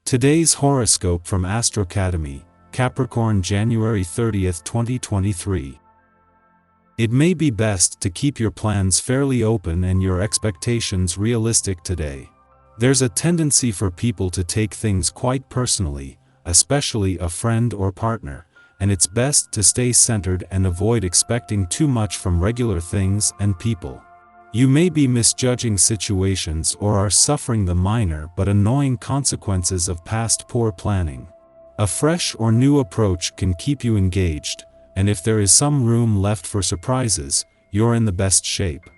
Today's horoscope from Astrocademy, Capricorn January 30th, 2023. It may be best to keep your plans fairly open and your expectations realistic today. There's a tendency for people to take things quite personally, especially a friend or partner, and it's best to stay centered and avoid expecting too much from regular things and people. You may be misjudging situations or are suffering the minor but annoying consequences of past poor planning. A fresh or new approach can keep you engaged, and if there is some room left for surprises, you're in the best shape.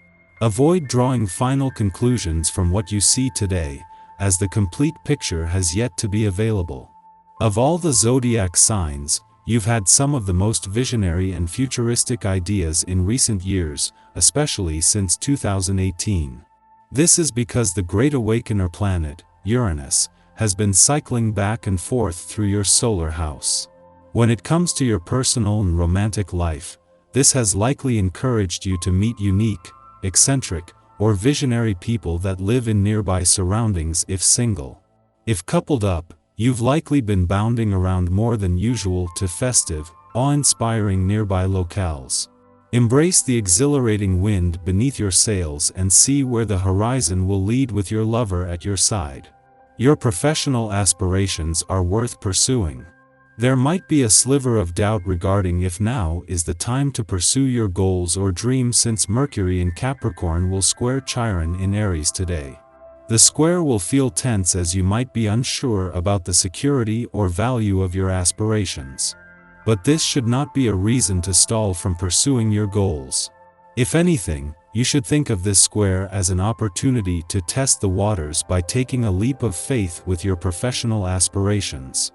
Avoid drawing final conclusions from what you see today, as the complete picture has yet to be available. Of all the zodiac signs, you've had some of the most visionary and futuristic ideas in recent years, especially since 2018. This is because the Great Awakener planet, Uranus, has been cycling back and forth through your solar house. When it comes to your personal and romantic life, this has likely encouraged you to meet unique, eccentric, or visionary people that live in nearby surroundings if single. If coupled up, you've likely been bounding around more than usual to festive, awe-inspiring nearby locales. Embrace the exhilarating wind beneath your sails and see where the horizon will lead with your lover at your side. Your professional aspirations are worth pursuing. There might be a sliver of doubt regarding if now is the time to pursue your goals or dreams, since Mercury in Capricorn will square Chiron in Aries today. The square will feel tense as you might be unsure about the security or value of your aspirations. But this should not be a reason to stall from pursuing your goals. If anything, you should think of this square as an opportunity to test the waters by taking a leap of faith with your professional aspirations.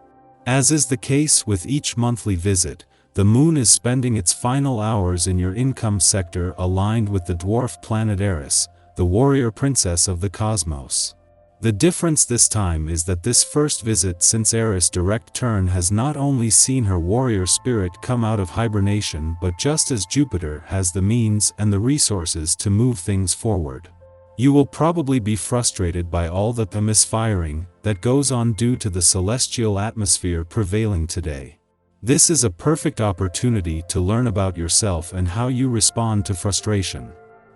As is the case with each monthly visit, the moon is spending its final hours in your income sector aligned with the dwarf planet Eris, the warrior princess of the cosmos. The difference this time is that this first visit since Eris' direct turn has not only seen her warrior spirit come out of hibernation, but just as Jupiter has the means and the resources to move things forward. You will probably be frustrated by all the misfiring that goes on due to the celestial atmosphere prevailing today. This is a perfect opportunity to learn about yourself and how you respond to frustration.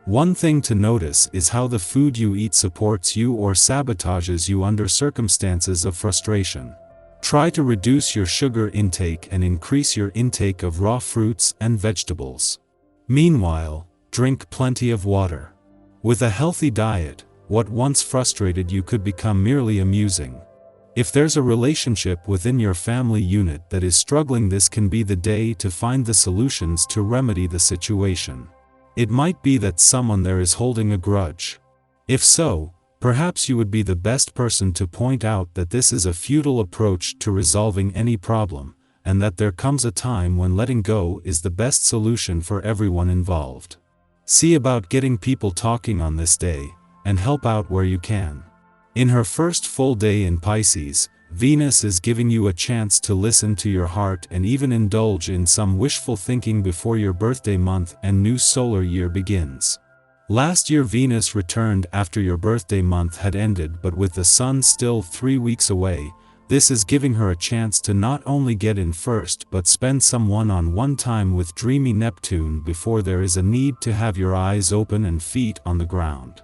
One thing to notice is how the food you eat supports you or sabotages you under circumstances of frustration. Try to reduce your sugar intake and increase your intake of raw fruits and vegetables. Meanwhile, drink plenty of water. With a healthy diet, what once frustrated you could become merely amusing. If there's a relationship within your family unit that is struggling, this can be the day to find the solutions to remedy the situation. It might be that someone there is holding a grudge. If so, perhaps you would be the best person to point out that this is a futile approach to resolving any problem, and that there comes a time when letting go is the best solution for everyone involved. See about getting people talking on this day, and help out where you can. In her first full day in Pisces, Venus is giving you a chance to listen to your heart and even indulge in some wishful thinking before your birthday month and new solar year begins. Last year Venus returned after your birthday month had ended, but with the sun still 3 weeks away, this is giving her a chance to not only get in first but spend some one-on-one time with dreamy Neptune before there is a need to have your eyes open and feet on the ground.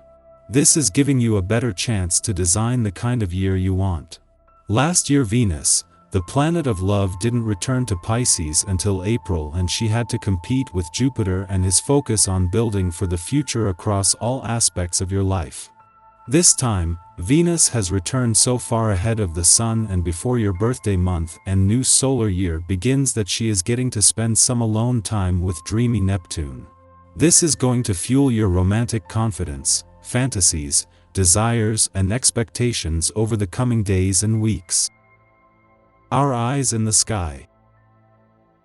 This is giving you a better chance to design the kind of year you want. Last year Venus, the planet of love, didn't return to Pisces until April, and she had to compete with Jupiter and his focus on building for the future across all aspects of your life. This time, Venus has returned so far ahead of the Sun and before your birthday month and new solar year begins that she is getting to spend some alone time with dreamy Neptune. This is going to fuel your romantic confidence, fantasies, desires, and expectations over the coming days and weeks. Our eyes in the sky.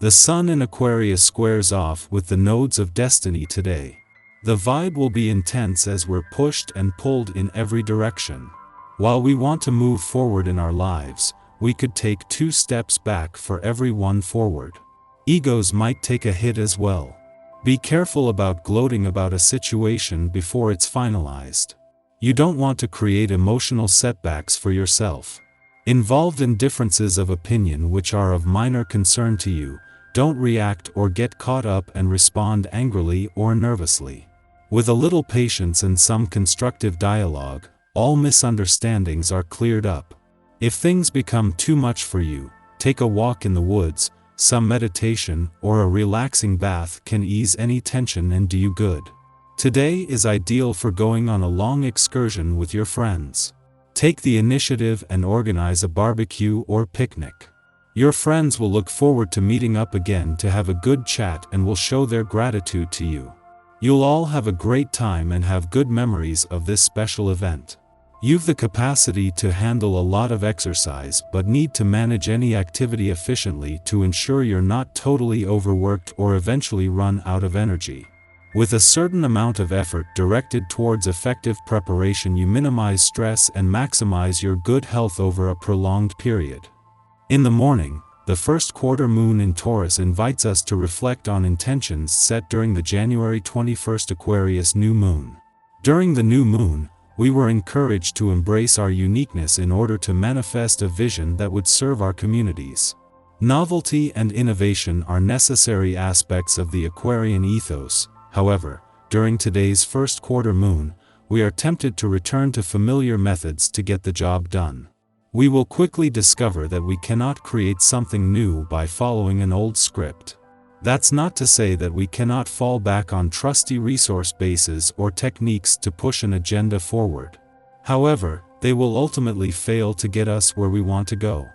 The Sun in Aquarius squares off with the nodes of destiny today. The vibe will be intense as we're pushed and pulled in every direction. While we want to move forward in our lives, we could take 2 steps back for every one forward. Egos might take a hit as well. Be careful about gloating about a situation before it's finalized. You don't want to create emotional setbacks for yourself. Involved in differences of opinion which are of minor concern to you, don't react or get caught up and respond angrily or nervously. With a little patience and some constructive dialogue, all misunderstandings are cleared up. If things become too much for you, take a walk in the woods, some meditation or a relaxing bath can ease any tension and do you good. Today is ideal for going on a long excursion with your friends. Take the initiative and organize a barbecue or picnic. Your friends will look forward to meeting up again to have a good chat and will show their gratitude to you. You'll all have a great time and have good memories of this special event. You've the capacity to handle a lot of exercise but need to manage any activity efficiently to ensure you're not totally overworked or eventually run out of energy. With a certain amount of effort directed towards effective preparation, you minimize stress and maximize your good health over a prolonged period. In the morning, the first quarter moon in Taurus invites us to reflect on intentions set during the January 21st Aquarius new moon. During the new moon, we were encouraged to embrace our uniqueness in order to manifest a vision that would serve our communities. Novelty and innovation are necessary aspects of the Aquarian ethos. However, during today's first quarter moon, we are tempted to return to familiar methods to get the job done. We will quickly discover that we cannot create something new by following an old script. That's not to say that we cannot fall back on trusty resource bases or techniques to push an agenda forward. However, they will ultimately fail to get us where we want to go.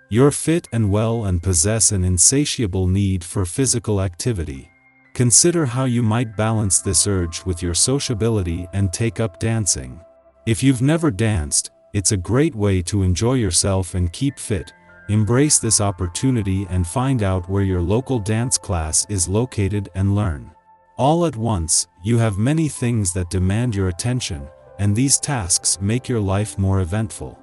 You're fit and well and possess an insatiable need for physical activity. Consider how you might balance this urge with your sociability and take up dancing. If you've never danced, it's a great way to enjoy yourself and keep fit. Embrace this opportunity and find out where your local dance class is located and learn. All at once, you have many things that demand your attention, and these tasks make your life more eventful.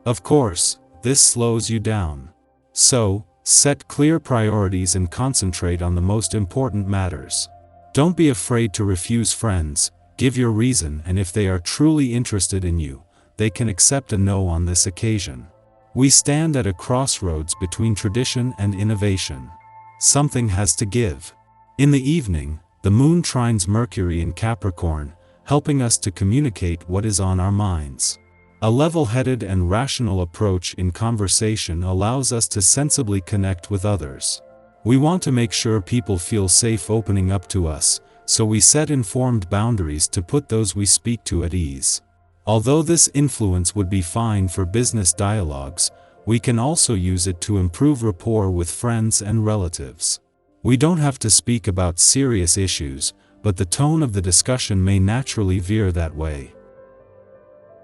Of course, this slows you down. So, set clear priorities and concentrate on the most important matters. Don't be afraid to refuse friends, give your reason, and if they are truly interested in you, they can accept a no on this occasion. We stand at a crossroads between tradition and innovation. Something has to give. In the evening, the moon trines Mercury in Capricorn, helping us to communicate what is on our minds. A level-headed and rational approach in conversation allows us to sensibly connect with others. We want to make sure people feel safe opening up to us, so we set informed boundaries to put those we speak to at ease. Although this influence would be fine for business dialogues, we can also use it to improve rapport with friends and relatives. We don't have to speak about serious issues, but the tone of the discussion may naturally veer that way.